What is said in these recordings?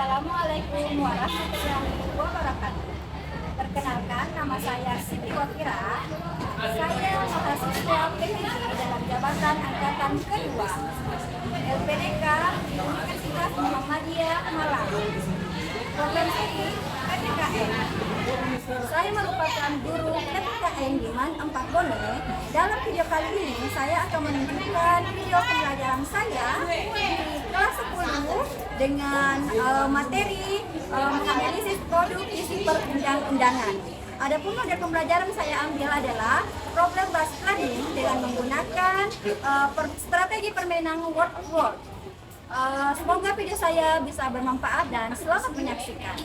Assalamualaikum warahmatullahi wabarakatuh. Perkenalkan, nama saya Siti Wafira. Saya mahasiswa PhD dalam jabatan angkatan kedua LPDK di Universitas Muhammadiyah Malang. Program ini PPKN. Saya merupakan guru PPKN di MAN 4 Bone. Dalam video kali ini saya akan menunjukkan video pembelajaran saya di kelas 10 dengan materi menganalisis produk isi perundang-undangan. Adapun model pembelajaran saya ambil adalah problem based learning dengan menggunakan strategi permainan word of word. Semoga video saya bisa bermanfaat dan selamat menyaksikan.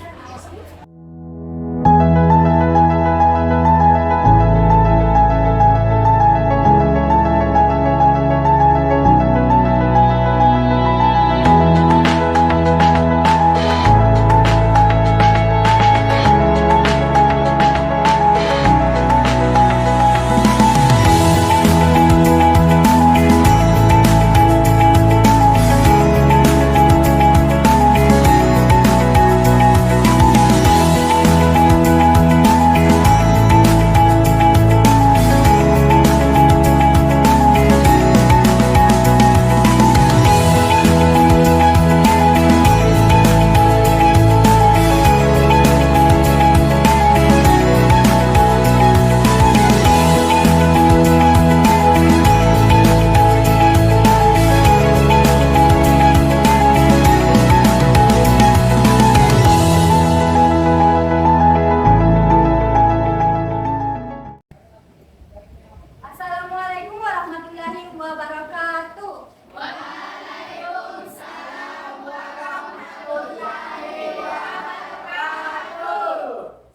Assalamualaikum warahmatullahi wabarakatuh. Waalaikumsalam warahmatullahi wabarakatuh.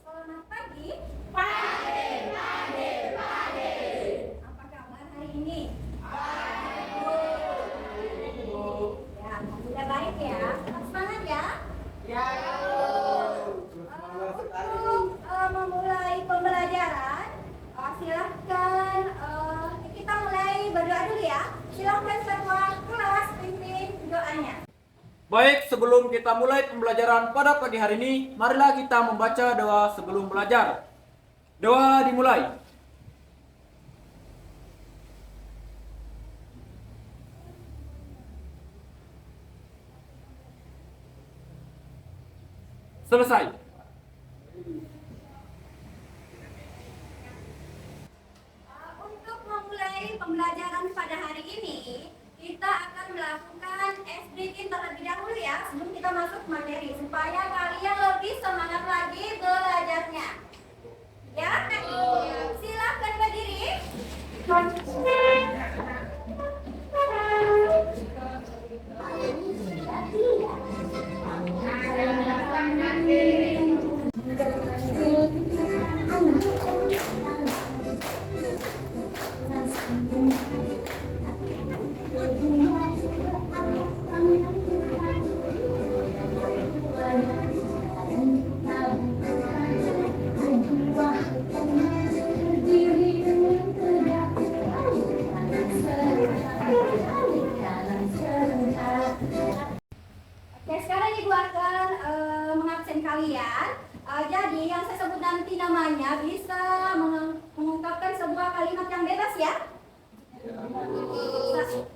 Selamat pagi. Pagi. Apa kabar hari ini? Ya, alhamdulillah baik ya. Tetap semangat ya. Untuk memulai pembelajaran, silahkan kita mulai berdoa dulu ya. Silahkan semua kelas pimpin doanya. Baik, sebelum kita mulai pembelajaran pada pagi hari ini, marilah kita membaca doa sebelum belajar. Doa dimulai. Selesai. Untuk memulai pembelajaran pada hari ini, kita akan melakukan SBK terlebih dahulu ya, sebelum kita masuk materi, supaya kalian lebih semangat lagi belajarnya. Ya, silakan berdiri. Oke, sekarang ibu akan mengabsen kalian. Jadi yang saya sebut nanti namanya bisa mengungkapkan sebuah kalimat yang bebas ya.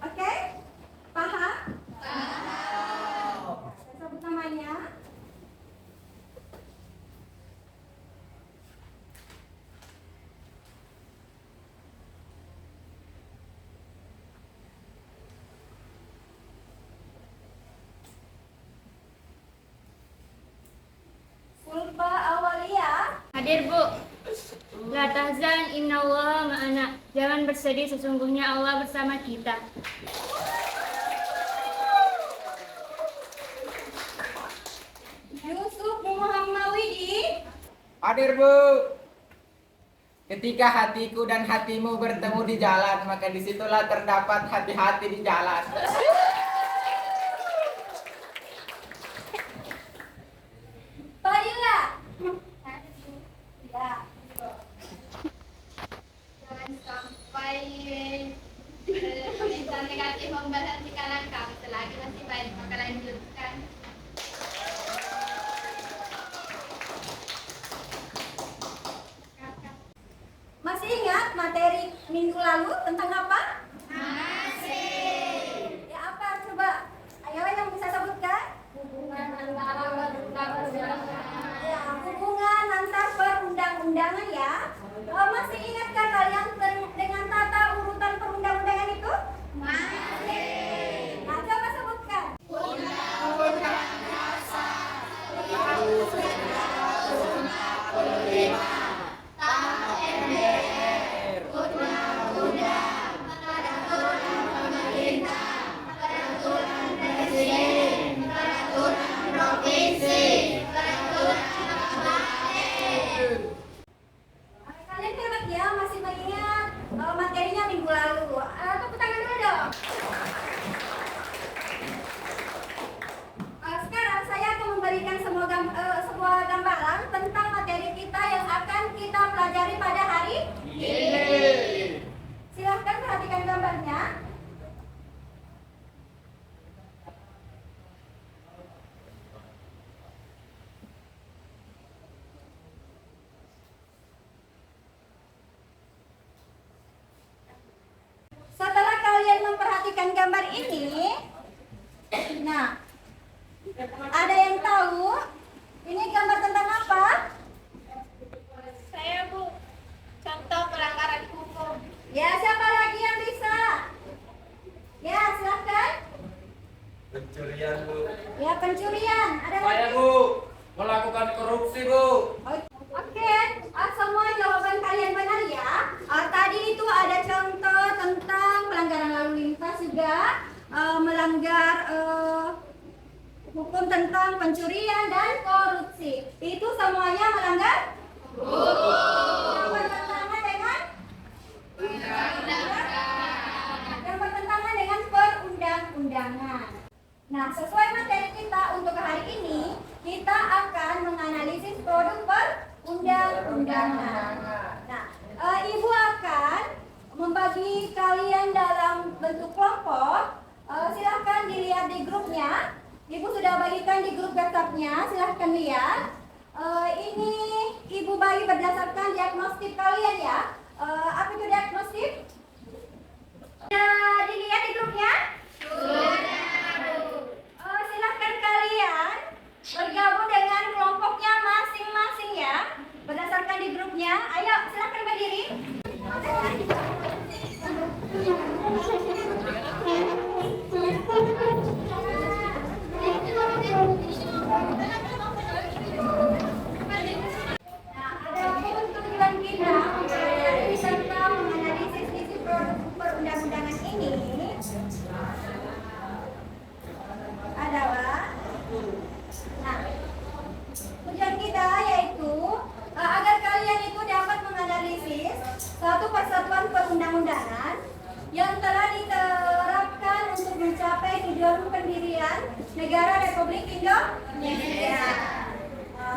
Oke? Paham? Saya sebut namanya. Sulfa awaliyah. Hadir Bu. La tahzan innallaha ma'ana. Jangan bersedih, sesungguhnya Allah bersama kita. Yusuf Muhammawidi. Hadir Bu. Ketika hatiku dan hatimu bertemu di jalan, maka disitulah terdapat hati-hati di jalan. Fadila. Ya. Jangan sampai komentar negatif memberhentikan langkah. Selagi masih baik, maka lanjutkan. Masih ingat materi minggu lalu tentang apa? Masih. Ya apa coba? Ayo yang bisa sebutkan? Hubungan antara perundang-undangan. Ya, hubungan antar perundang-undangan ya. Masih ingatkah kalian dengan tata urutan perundang-undangan itu? Masih. Nah, coba sebutkan. Kalian hebat ya, masih mengingat materinya minggu lalu. Tepuk tangan dulu dong. Sekarang saya akan memberikan sebuah gambaran tentang materi kita yang akan kita pelajari pada hari ini. Silahkan perhatikan gambarnya. Setelah kalian memperhatikan gambar ini, nah, ada yang tahu ini gambar tentang apa? Saya Bu, contoh pelanggaran hukum. Ya, siapa lagi yang bisa? Ya, silahkan. Pencurian, Bu. Ya, pencurian. Ada lagi? Saya, Bu, melakukan korupsi, Bu. Oke, semua jawaban kalian benar ya. Tadi itu ada contoh tentang pelanggaran lalu lintas juga, melanggar hukum tentang pencurian dan korupsi. Itu semuanya melanggar hukum. Yang bertentangan dengan perundang-undangan. Nah, sesuai materi kita untuk hari ini, kita akan menganalisis produk perundang-undangan. Nah, Ibu akan membagi kalian dalam bentuk kelompok. Silahkan dilihat di grupnya. Ibu sudah bagikan di grup WhatsApp-nya. Silahkan lihat. Ini Ibu bagi berdasarkan diagnostik kalian ya. Apa itu diagnostik? Sudah dilihat di grupnya? Silahkan kalian bergabung dengan kelompoknya masing-masing ya, berdasarkan di grupnya. Ayo, silahkan berdiri. Nah, ada tujuan kita mempelajari serta menganalisis isi produk perundang-undangan ini adalah, nah, tujuan kita yaitu agar kalian itu dapat menganalisis suatu persatuan perundang-undangan yang telah diterapkan untuk mencapai tujuan pendirian Negara Republik Indonesia,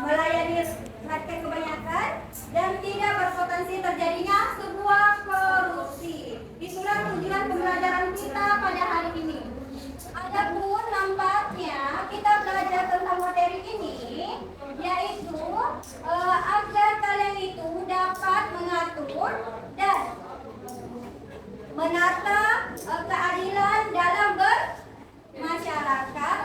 melayani rakyat kebanyakan dan tidak berpotensi terjadinya sebuah korupsi. Itulah tujuan pembelajaran kita pada hari ini. Adapun nampaknya kita belajar tentang materi ini, yaitu agar kalian itu dapat mengatur dan menata keadilan dalam bermasyarakat,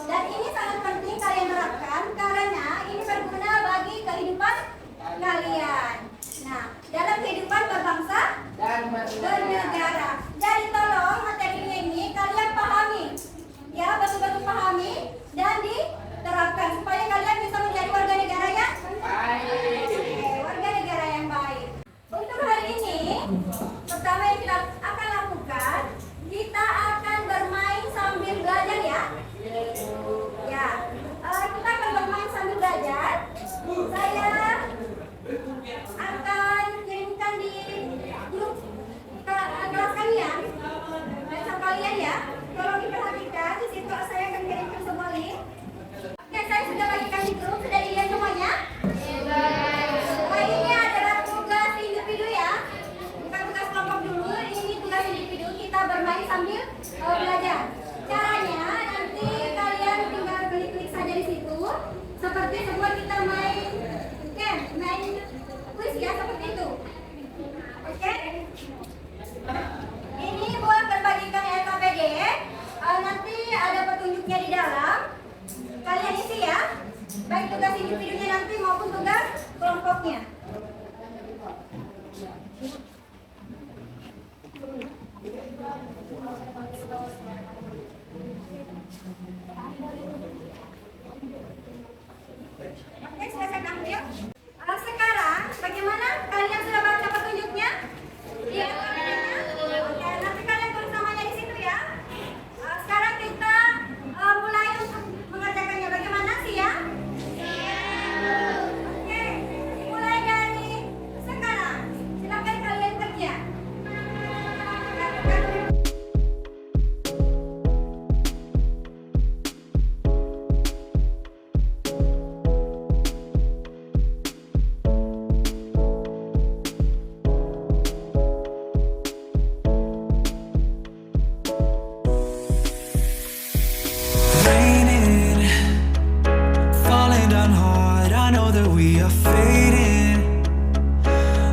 dan ini sangat penting kalian terapkan karena ini berguna bagi kehidupan kalian. Nah, dalam kehidupan berbangsa Dan bernegara. Jadi tolong materinya ini kalian pahami, ya, betul-betul pahami dan diterapkan supaya kalian bisa menjadi warga negara yang baik. warga negara yang baik. Untuk hari ini, pertama yang kita akan lakukan, kita akan bermain sambil belajar ya. Ya, kita akan bermain sambil belajar. Saya akan kirimkan di grup kelas kalian, WhatsApp kalian ya. Tolong diperhatikan, di situ saya akan kirimkan semua link. Oke, saya sudah bagikan di grup, sudah dilihat semuanya? Ini adalah tugas individu ya, bukan tugas kelompok dulu. Ini tugas individu, kita bermain sambil belajar. Caranya nanti kalian tinggal klik-klik saja di situ, seperti semua kita main game, main quiz ya, seperti itu. baik tugas individunya nanti maupun tugas kelompoknya. Oke, silakan ambil. Sekarang, bagaimana? Kalian sudah baca petunjuknya? Iya. Oke, nanti kalian tulis namanya di situ ya. Sekarang kita mulai untuk mengerjakannya. Bagaimana sih ya? Oke, mulai dari sekarang. Silakan kalian kerja. Raining, falling down hard. I know that we are fading.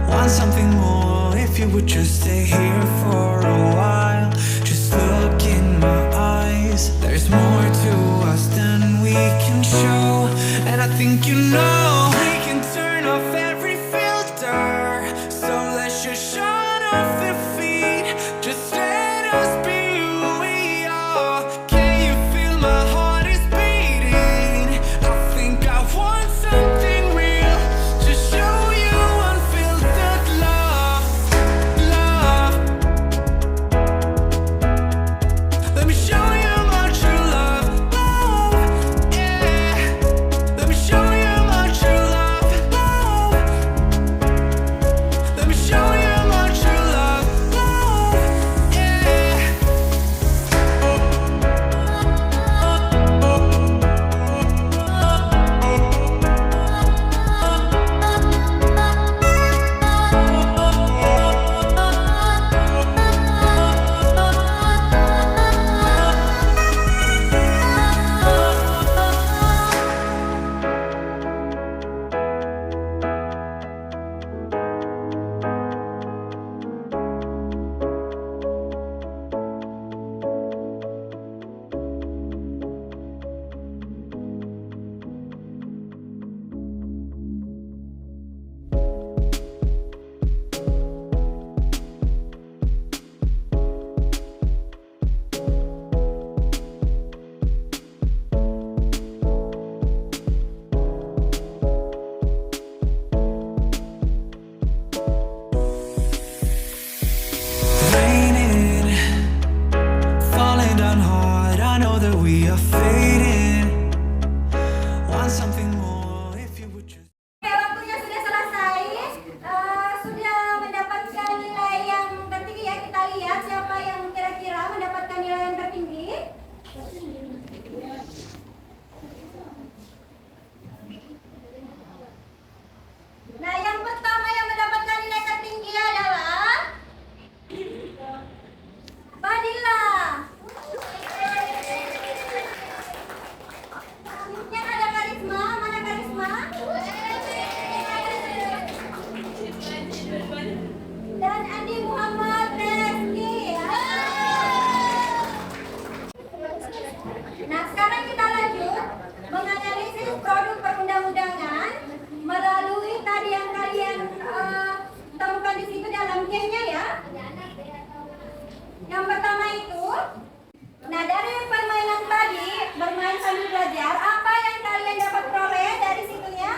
Want something more? If you would just stay here for a while, just look in my eyes. There's more to us than we can show, and I think you know we can turn off every filter. So let's just shut off the feet. Just let us be who we are. Can you feel my heart is beating? I think I want something real. Just show you unfiltered love, love. Let me show you my true love, love, yeah. Let me show you my true love, love. Let me show you my true love, love, yeah. Raining, falling down hard. I know that we are fading. Want something more? If you would just. Oke, waktunya sudah selesai. Sudah mendapatkan nilai yang tertinggi ya. Kita lihat siapa yang kira-kira mendapatkan nilai yang tertinggi. Nah, yang pertama yang mendapatkan nilai tertinggi adalah Badila. Selanjutnya ada Karisma. Mana Karisma? Dan Andi Muhammad Reski. Nah, sekarang kita lanjut menganalisis produk perundang-undangan melalui tadi yang kalian temukan di situ dalam gamenya ya. Yang pertama itu, nah dari permainan tadi, bermain sambil belajar, apa yang kalian dapat peroleh dari situnya?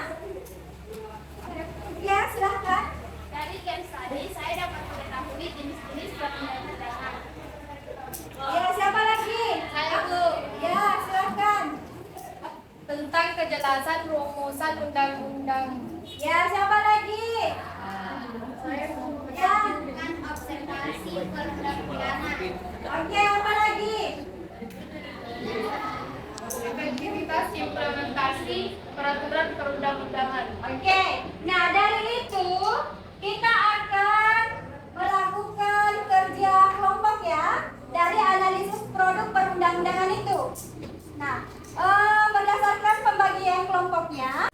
Ya, silahkan. Dari game tadi saya dapat mengetahui jenis-jenis perundang-undangan. Ya, siapa lagi? Saya Bu, Ya, silahkan. tentang kejelasan rumusan undang-undang. Ya, siapa lagi? Saya Ya, dengan observasi perundang-undangan. oke, apa lagi? Efektivitas implementasi peraturan perundang-undangan. Oke, nah dari itu kita akan melakukan kerja kelompok ya dari analisis produk perundang-undangan itu. Nah, berdasarkan pembagian kelompoknya,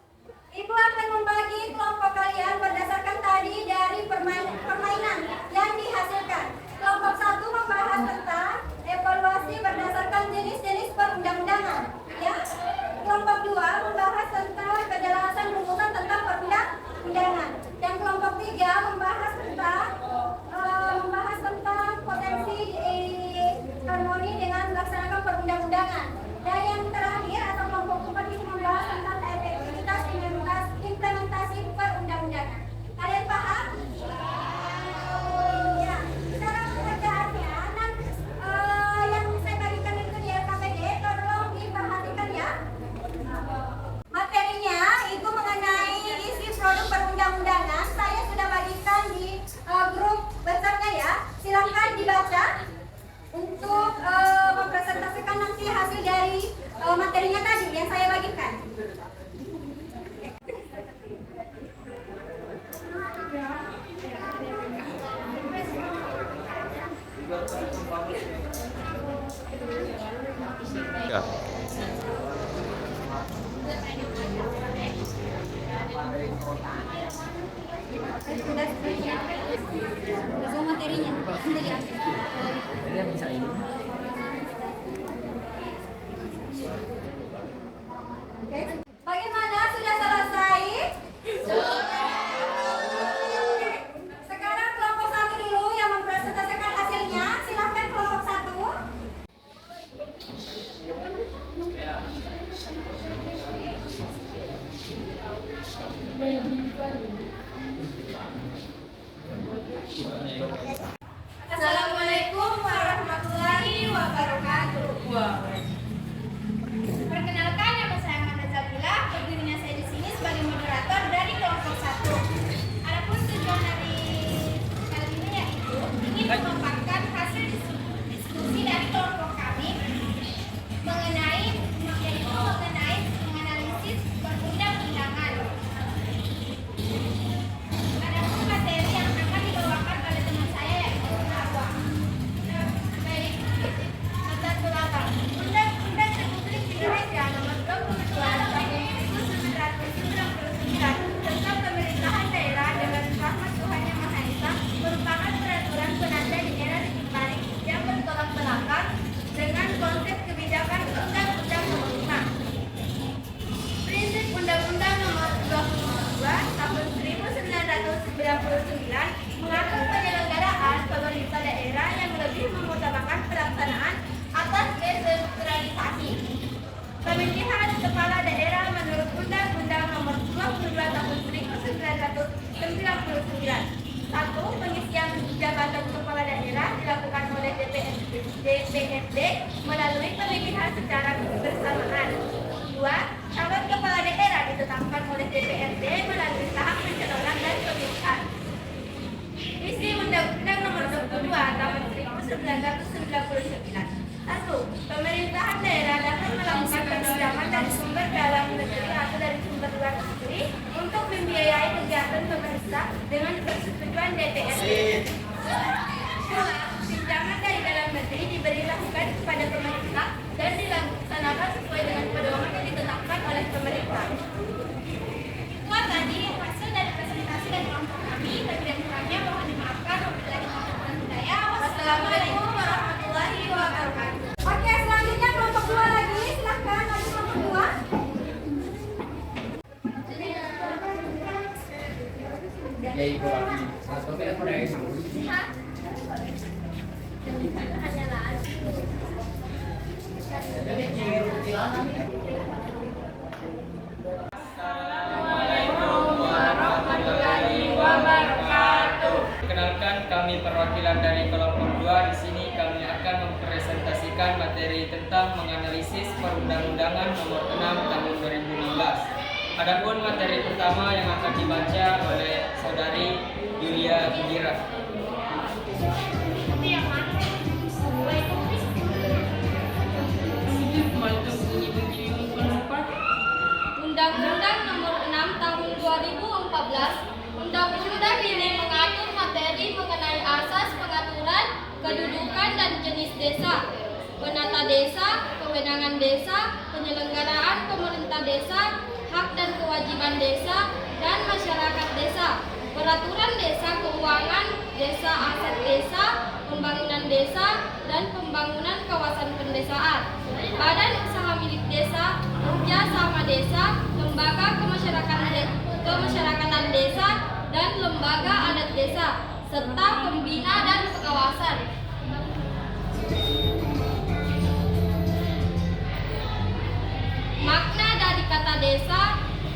Ibu akan membagi kelompok kalian berdasarkan tadi dari permainan yang dihasilkan. Kelompok 1 membahas tentang evaluasi berdasarkan jenis-jenis perundang-undangan. Ya. Kelompok 2 membahas tentang undang-undangan. Yang kelompok 3 membahas tentang potensi harmoni dengan melaksanakan perundang-undangan. Dan yang terakhir atau kelompok 4 ini membahas tentang efektivitas implementasi perundang-undangan. Kalian paham? Ya, cara pengerjaannya yang saya bagikan itu di LKPD, tolong diperhatikan ya. Materinya itu mengenai isi produk perundang-undangan. Saya sudah bagikan di grup besarnya ya. Silakan dibaca untuk mempresentasikan nanti hasil dari materinya tadi yang saya bagikan. Ya. Langsung materinya. Oke. Bagaimana? Sudah selesai? Sekarang kelompok 1 dulu yang mempresentasikan hasilnya. Silakan kelompok 1. Assalamualaikum warahmatullahi wabarakatuh. Perkenalkan, nama saya Amanda Zabila. Berdirinya saya di sini sebagai moderator dari kelompok 1. Adapun tujuan dari kali ini yaitu ingin memaparkan hasil diskusi dari kelompok kami mengenai menganalisis perundang-undangan. Adapun materi yang akan dibawakan oleh teman saya yaitu Nawang. Baik, mata belakang. Undang-Undang Republik Indonesia Nomor 22 Tahun 1999 tentang pemerintahan daerah dengan rahmat Tuhan Yang Maha Esa merupakan peraturan penanda di era Orde Baru yang bertolak belakang dengan konsep kebijakan Undang-Undang Nomor 5. Prinsip Undang-Undang Nomor 22 Tahun 1999 mengatur penyelenggaraan pemerintah daerah yang lebih mengutamakan pelaksanaan atas desentralisasi. Pemilihan kepala daerah menurut Undang-Undang Nomor 22 Tahun 1999. 1. Pengisian jabatan kepala daerah dilakukan oleh DPRD melalui pemilihan secara bersamaan. 2. Calon kepala daerah ditetapkan oleh DPRD melalui tahap pencalonan dan pemilihan. Isi Undang-Undang Nomor 22 Tahun 1999. 1. Pemerintahan daerah dapat melakukan pinjaman dari sumber dalam negeri atau dari sumber luar negeri untuk membiayai kegiatan pemerintah dengan persetujuan DPRD. 2. Pinjaman dari dalam negeri diberi lakukan kepada pemerintah dan dilaksanakan sesuai dengan pedoman yang ditetapkan oleh pemerintah. Itulah tadi hasil dari presentasi dari kelompok kami. Lebih dan kurangnya mohon dimaafkan. Wabillahi taufiq wal hidayah. Wassalamualaikum warahmatullahi wabarakatuh. Oke, selanjutnya kelompok 2 lagi. Silakan lagi kelompok 2. Ya ibu lagi. Satu menit udah Perkenalkan, kami perwakilan dari kelompok 2. Di sini kami akan mempresentasikan materi tentang menganalisis perundang-undangan nomor 6 tahun 2016. Adapun materi pertama yang akan dibaca oleh saudari Yulia Bugira. Undang-Undang Nomor 6 Tahun 2014. Undang-undang ini mengatur materi mengenai asas pengaturan, kedudukan dan jenis desa, penata desa, kewenangan desa, penyelenggaraan pemerintah desa, hak dan kewajiban desa, dan masyarakat desa, peraturan desa, keuangan desa, aset desa, pembangunan desa, dan pembangunan kawasan pendesaan, badan usaha milik desa, kerja sama desa, lembaga kemasyarakatan desa, dan lembaga adat desa, serta pembina dan pengawasan. Makna dari kata desa.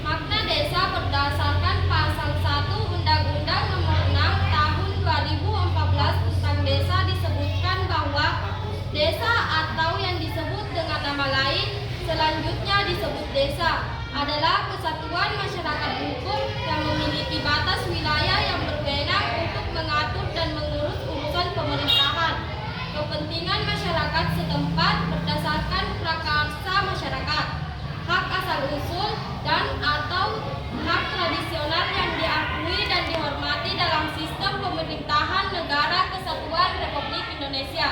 Makna desa berdasarkan pasal 1 Undang-Undang Nomor 6 Tahun 2014 tentang desa disebutkan bahwa desa atau yang disebut dengan nama lain selanjutnya disebut desa adalah kesatuan masyarakat hukum yang memiliki batas wilayah yang berwenang untuk mengatur dan mengurus urusan pemerintahan, kepentingan masyarakat setempat berdasarkan prakarsa masyarakat, hak asal-usul dan atau hak tradisional yang diakui dan dihormati dalam sistem pemerintahan Negara Kesatuan Republik Indonesia.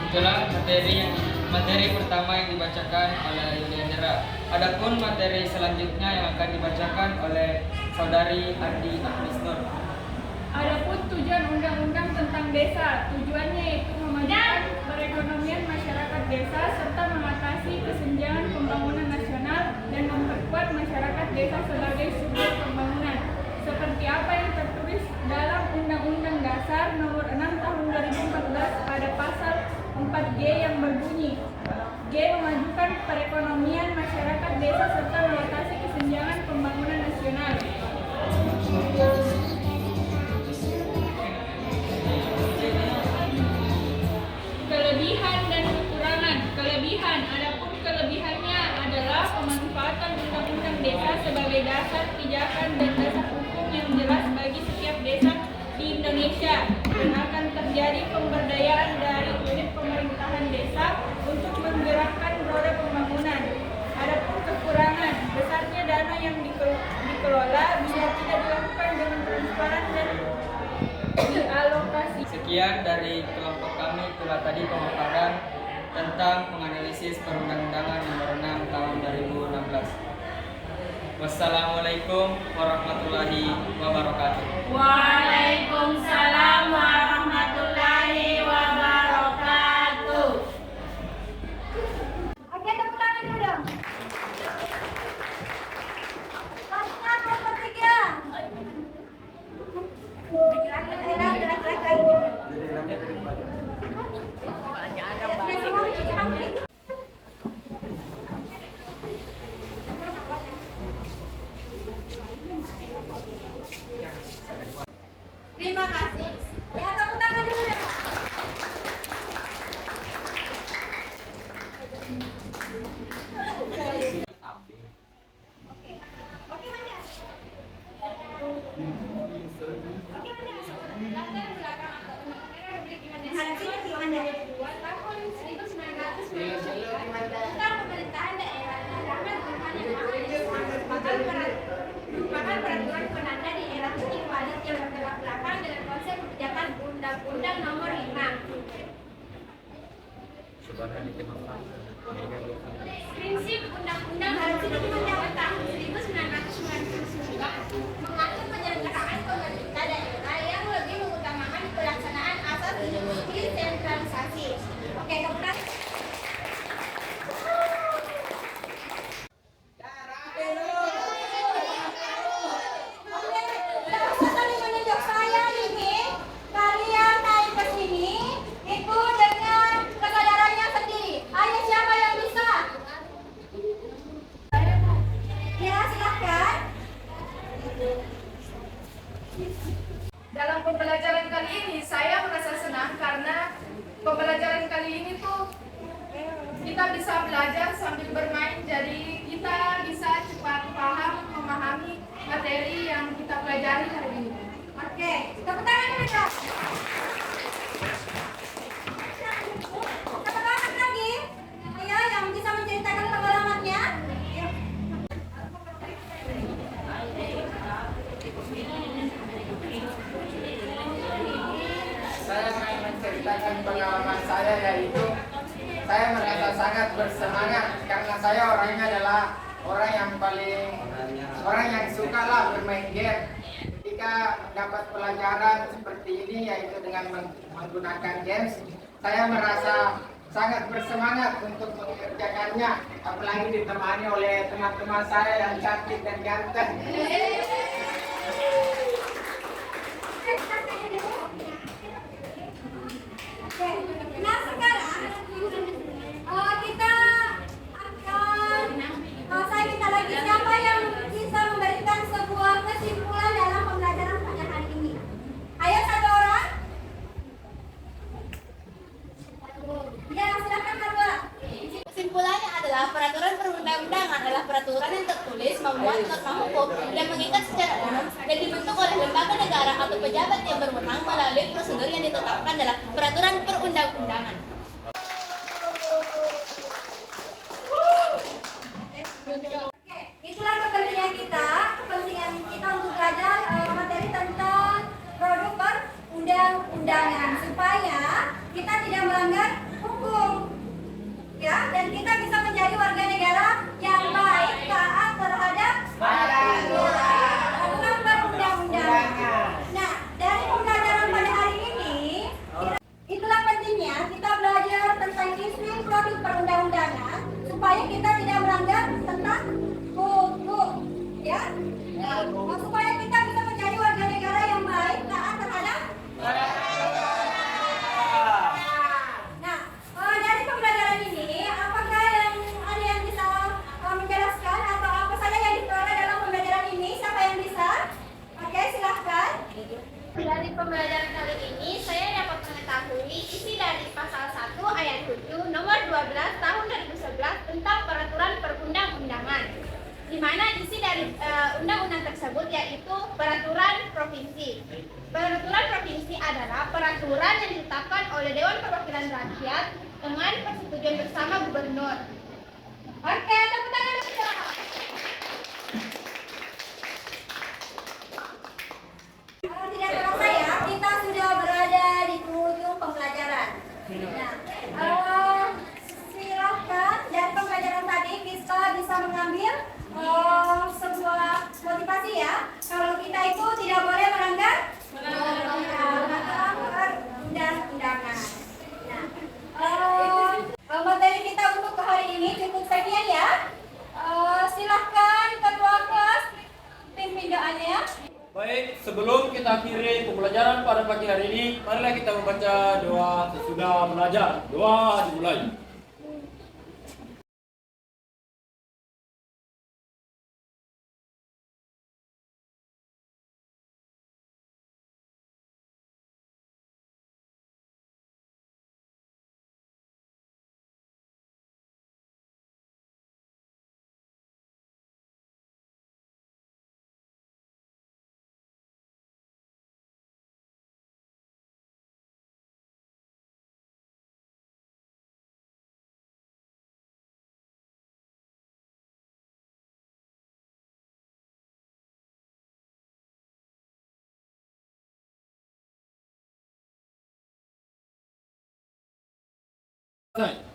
Itulah materi pertama yang dibacakan oleh Yuliandra. Adapun materi selanjutnya yang akan dibacakan oleh Saudari Ardi Agnisnur. Adapun tujuan undang-undang tentang desa, tujuannya yaitu memajukan perekonomian masyarakat desa serta mengatasi kesenjangan pembangunan nasional dan memperkuat masyarakat desa sebagai sumber pembangunan. Seperti apa yang tertulis dalam Undang-Undang Dasar Nomor 6 Tahun 2014 pada pasal 4G yang berbunyi, G. Memajukan perekonomian masyarakat desa serta mengatasi kesenjangan pembangunan nasional. Kelebihan dan kekurangan. Kelebihan, adapun kelebihannya adalah pemanfaatan undang-undang desa sebagai dasar pijakan dan dasar hukum yang jelas bagi setiap desa di Indonesia, dan akan terjadi pemberdayaan dari unit pemerintahan desa untuk menggerakkan roda pembangunan. Adapun kekurangan, besarnya dana yang dikelola bisa tidak dilakukan dengan transparan dan dialokasi. Sekian dari kelompok kami, itulah tadi pemaparan tentang menganalisis perundang-undangan nomor 6 tahun 2016. Wassalamualaikum warahmatullahi wabarakatuh. Waalaikumsalam warahmatullahi wabarakatuh. Oke, tepuk tangan dulu dong. Selanjutnya kelompok 3. Terima kasih. Ya, tepuk tangan dulu dong. Oke, Manda. Tahun 1999 tentang pemerintahan daerah menandakan merupakan peraturan penanda di era titik balik yang bertolak belakang dengan konsep kebijakan Undang-Undang Nomor 5. Prinsip Undang-Undang tahun 1999 mengatur penyelenggaraan pemerintah daerah yang lebih mengutamakan pelaksanaan asas desentralisasi. Oke, kemudian Saling menunjuk saya ini, kalian naik ke sini itu dengan kesadarannya sendiri. Ayo, siapa yang bisa? Ya, silakan. Dalam pembelajaran kali ini saya merasa senang karena pembelajaran kali ini tuh kita bisa belajar sambil bermain, jadi kita bisa cepat paham memahami materi yang kita pelajari hari ini. Oke, tepuk tangan dulu dong. Tepuk tangan lagi. Ayo, yang bisa menceritakan pengalamannya. Ayo. Saya ingin menceritakan pengalaman saya, yaitu saya merasa sangat bersemangat karena saya orangnya adalah orang yang suka lah bermain game. Ketika mendapat pelajaran seperti ini, yaitu dengan menggunakan games, saya merasa sangat bersemangat untuk mengerjakannya, apalagi ditemani oleh teman-teman saya yang cantik dan ganteng. Oke, nah sekarang kita akan saya minta lagi siapa yang bisa memberikan sebuah kesimpulan dalam pembelajaran pada hari ini. Ayo satu orang. Ya, silakan Kak. Kesimpulannya adalah peraturan perundang-undangan adalah peraturan yang tertulis, memuat norma hukum dan mengikat secara umum dan dibentuk oleh lembaga negara atau pejabat yang berwenang melalui prosedur yang ditetapkan dalam peraturan perundang-undangan. Oke, itulah kepentingan kita untuk belajar materi tentang produk perundang-undangan supaya kita tidak melanggar hukum, ya, dan kita bisa menjadi warga negara yang baik, taat terhadap peraturan perundang-undangan. Nah, dari pembelajaran pada hari ini, itulah pentingnya kita belajar tentang isu produk perundang-undangan supaya kita tidak melanggar tentang hukum, ya. Supaya kita bisa menjadi warga negara yang baik, taat terhadap. Nah, dari pembelajaran ini, apakah ada yang bisa menjelaskan atau apa saja yang diperoleh dalam pembelajaran ini? Siapa yang bisa? Oke, silahkan. Dari pembelajaran kali ini, saya dapat mengetahui isi dari pasal 1 ayat 7 nomor 12 tahun 2011 tentang peraturan perundang-undangan, di mana isi dari undang-undang tersebut yaitu peraturan provinsi. Peraturan provinsi adalah peraturan yang ditetapkan oleh Dewan Perwakilan Rakyat dengan persetujuan bersama gubernur. Oke, tepuk tangan dulu. Tidak terasa ya, kita sudah berada di ujung pembelajaran. Nah, silakan dari pembelajaran tadi kita bisa mengambil sebuah motivasi ya. Kalau kita itu tidak boleh melanggar perundang-undangan. Nah, materi kita untuk hari ini cukup sekian ya. Silahkan ketua kelas pimpin doanya ya. Baik, sebelum kita akhiri pembelajaran pada pagi hari ini, marilah kita membaca doa sesudah belajar. Doa dimulai. Selesai.